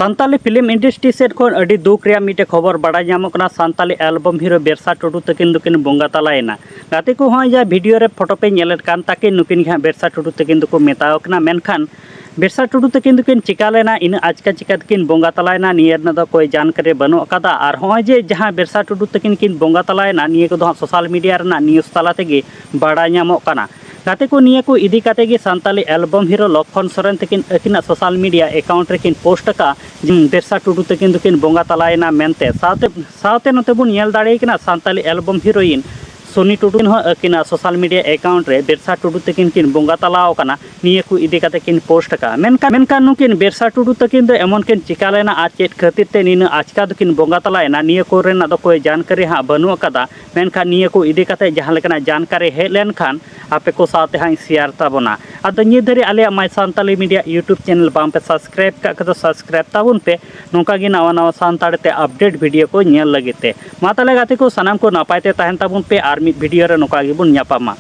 सान्ताली film industry set खन अड़ी दुख रे मिटे खबर बड़ा नामक ना सान्ताली एल्बम हीरो बेरसा टुडू तकिन दुकिन बोंगा तलायना गाते को हाँ या वीडियो रे फोटो पे नेलेट कान ताकि नुकिन हाँ बेरसा टुडू तकिन दुको मेताओ कना मेनखान बेरसा टुडू तकिन दुकिन चिका लेना इन आजका चिका तकिन बोंगा तलायना नियर ना दो कोई जानकारी बनो अकादा और हाँ जे जहाँ बेरसा टुडू तकिन किन बोंगा तलायना निये को दो सोशल मीडिया रे ना न्यूज़ तला तेगे बड़ा नामक कना गाते को निये को इदी काते गे सान्ताली एल्बम हीरो लखन सोरेन तकिन अकिना सोशल मीडिया अकाउंट रेकिन पोस्ट का बेरसा टुडू तकिन दुकिन बोंगा तलायना मेनते साथे नते बुन नेल दाड़े किना सान्ताली एल्बम हीरोइन सोनी टुडू अकिना सोशल मीडिया अकाउंट रे बेरसा टुडू तकिन किन बोंगा तलाव कना निये को इदी काते किन पोस्ट का मेनकान नुकिन बेरसा टुडू तकिन दो एमन किन चिका लेना आज चेत खातिर ते नीन आजका दुकिन बोंगा तलायना निये को रेना दो कोई जानकारी हाँ बनु अकादा मेनखान निये को इदी काते जहां लेकना जानकारी हे लेनखान आपे को साथे हाँ शेयर ताबोना अदो निये धरी आले माय सान्ताली मीडिया यूट्यूब चैनल बाम पे सब्सक्राइब का कदो सब्सक्राइब ताबुन पे नोका गे नवा नवा सान्ताड़ ते अपडेट वीडियो को नेल लगिते मा ताले गाते को सनाम को नापायते ताहेन ताबुन पे आर मिद वीडियो रे नोका गे बुन ᱧᱟᱯᱟᱢᱟ।